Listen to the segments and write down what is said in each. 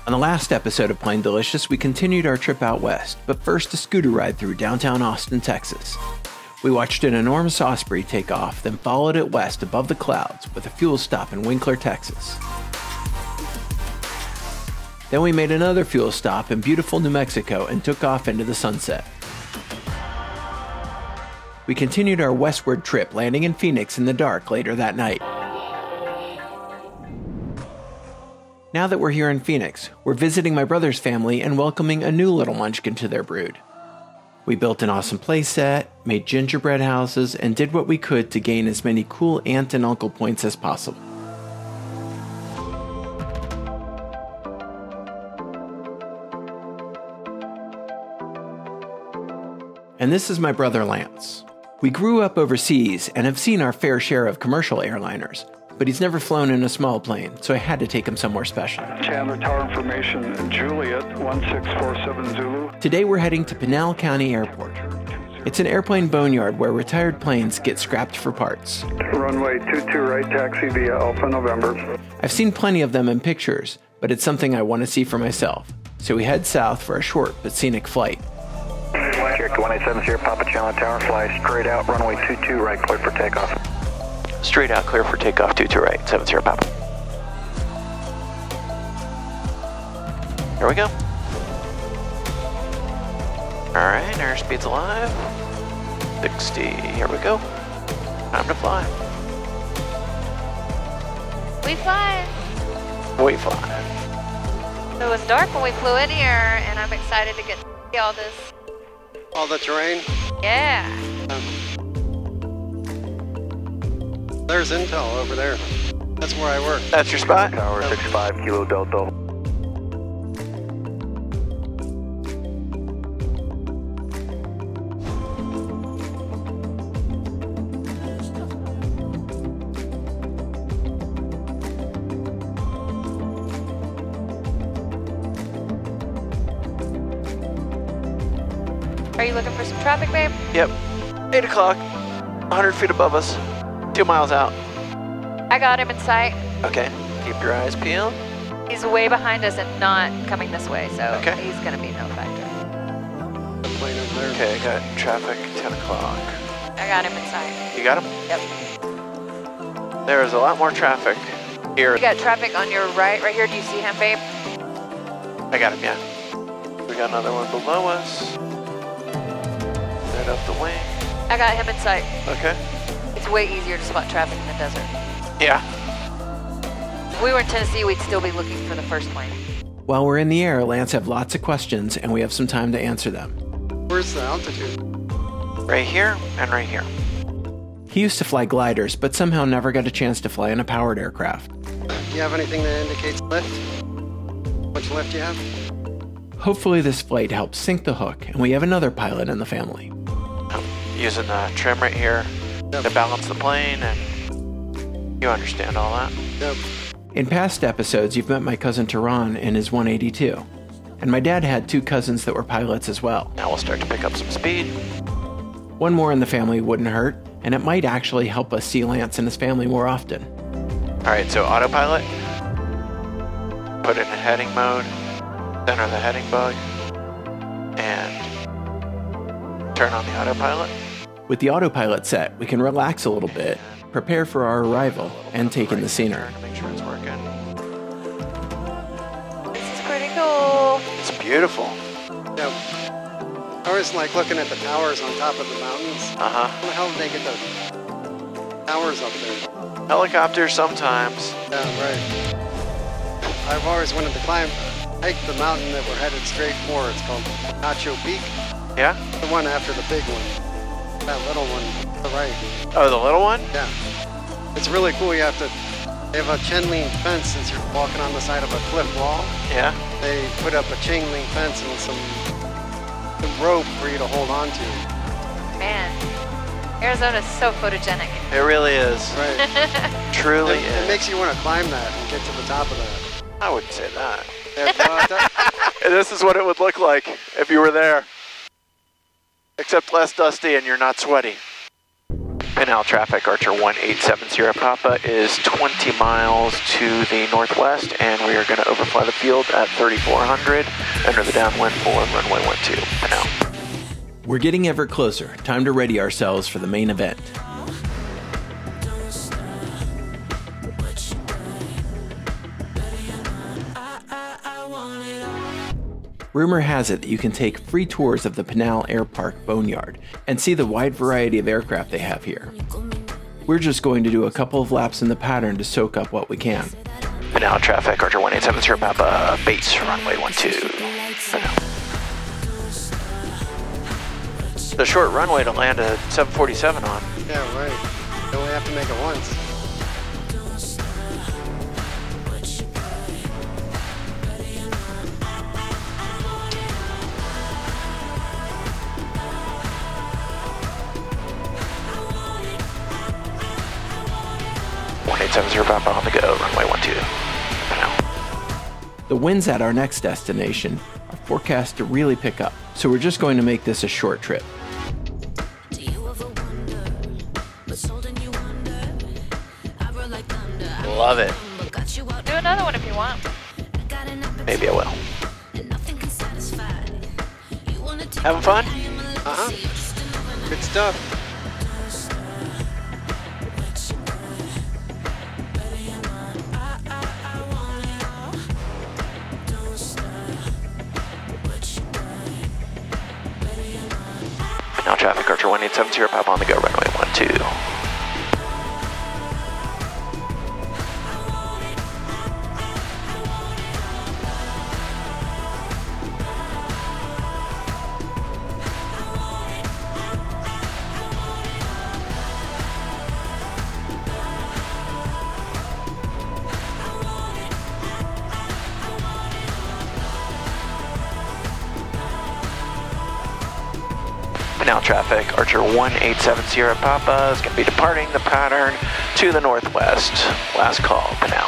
On the last episode of Plain Delicious, we continued our trip out west, but first a scooter ride through downtown Austin, Texas. We watched an enormous Osprey take off, then followed it west above the clouds with a fuel stop in Winkler, Texas. Then we made another fuel stop in beautiful New Mexico and took off into the sunset. We continued our westward trip, landing in Phoenix in the dark later that night. Now that we're here in Phoenix, we're visiting my brother's family and welcoming a new little munchkin to their brood. We built an awesome playset, made gingerbread houses, and did what we could to gain as many cool aunt and uncle points as possible. And this is my brother Lance. We grew up overseas and have seen our fair share of commercial airliners, but he's never flown in a small plane, so I had to take him somewhere special. Chandler Tower Information, Juliet, 1647 Zulu. Today we're heading to Pinal County Airport. It's an airplane boneyard where retired planes get scrapped for parts. Runway 22 right, taxi via Alpha November. I've seen plenty of them in pictures, but it's something I want to see for myself, so we head south for a short but scenic flight. Cherokee 1870, Papa Chandler Tower, fly straight out, runway 22 right, clear for takeoff. Straight out, clear for takeoff, 22 right, 70 Papa. Here we go. Alright, airspeed's alive. 60, here we go. Time to fly. We fly. We fly. It was dark when we flew in here, and I'm excited to get to see all this. All the terrain? Yeah. There's intel over there. That's where I work. That's your spot? Tower 65, Kilo Delta. Are you looking for some traffic, babe? Yep. 8 o'clock. 100 feet above us. 2 miles out. I got him in sight. Okay. Keep your eyes peeled. He's way behind us and not coming this way, so Okay. he's going to be no factor. The plane over there. Okay, I got traffic, 10 o'clock. I got him in sight. You got him? Yep. There is a lot more traffic here. You got traffic on your right here. Do you see him, babe? I got him, yeah. We got another one below us. Right up the wing. I got him in sight. Okay. It's way easier to spot traffic in the desert. Yeah. If we were in Tennessee, we'd still be looking for the first plane. While we're in the air, Lance have lots of questions, and we have some time to answer them. Where's the altitude? Right here and right here. He used to fly gliders, but somehow never got a chance to fly in a powered aircraft. Do you have anything that indicates lift? Which lift you have? Hopefully this flight helps sink the hook, and we have another pilot in the family. I'm using the trim right here to balance the plane, and you understand all that. Yep. In past episodes, you've met my cousin Tehran in his 182, and my dad had 2 cousins that were pilots as well. Now we'll start to pick up some speed. One more in the family wouldn't hurt, and it might actually help us see Lance and his family more often. Alright, so autopilot. Put it in heading mode. Center the heading bug. And turn on the autopilot. With the autopilot set, we can relax a little bit, prepare for our arrival, and take in the scenery. Make sure it's working. This is pretty cool. It's beautiful. Yep. I always like looking at the towers on top of the mountains. Uh-huh. How the hell did they get the towers up there? Helicopters sometimes. Yeah, right. I've always wanted to hike the mountain that we're headed straight for. It's called Nacho Peak. Yeah? The one after the big one. That little one to the right. Oh, the little one? Yeah. It's really cool. They have a chain link fence since you're walking on the side of a cliff wall. Yeah. They put up a chain link fence and some rope for you to hold on to. Man, Arizona's so photogenic. It really is. Right. Truly It is. makes you want to climb that and get to the top of that. I wouldn't say that. Yeah, This is what it would look like if you were there. Except less dusty and you're not sweaty. Pinal Pinal traffic, Archer 1870 Papa is 20 miles to the northwest, and we are going to overfly the field at 3400. Enter the downwind for runway 12, Pinal. We're getting ever closer. Time to ready ourselves for the main event. Rumor has it that you can take free tours of the Pinal Airpark Boneyard and see the wide variety of aircraft they have here. We're just going to do a couple of laps in the pattern to soak up what we can. Pinal traffic, Archer 1870 Papa, base runway 12. Pinal. The short runway to land a 747 on. Yeah, right. You only have to make it once. Papa on the go, runway 12. The winds at our next destination are forecast to really pick up, so we're just going to make this a short trip. Love it. Do another one if you want. Maybe I will. Having fun? Uh-huh. Good stuff. Now traffic, Archer 1870 Papa on the go, runway 12. Now traffic, Archer 1870 Papa is going to be departing the pattern to the northwest. Last call, Pinal.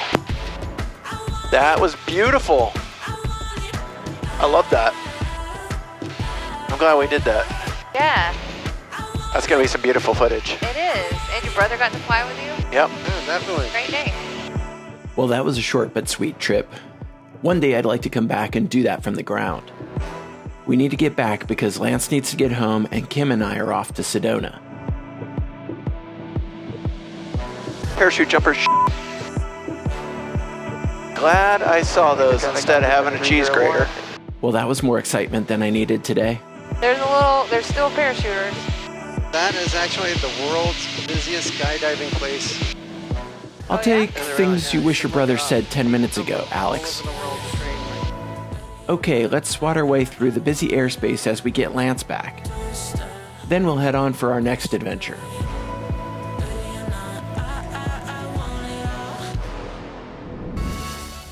That was beautiful. I love that. I'm glad we did that. Yeah, That's going to be some beautiful footage. it is. And your brother got to fly with you? Yep. Yeah, definitely. Great day. Well, that was a short but sweet trip. One day I'd like to come back and do that from the ground. We need to get back because Lance needs to get home and Kim and I are off to Sedona. Parachute jumpers. Glad I saw those instead of having a cheese grater. Well, that was more excitement than I needed today. There's still parachuters. That is actually the world's busiest skydiving place. I'll take things you wish your brother said 10 minutes ago, Alex. All over the world, Krane. Okay, let's swat our way through the busy airspace as we get Lance back. Then we'll head on for our next adventure.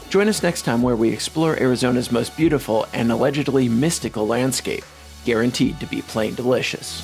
Join us next time where we explore Arizona's most beautiful and allegedly mystical landscape, guaranteed to be plain delicious.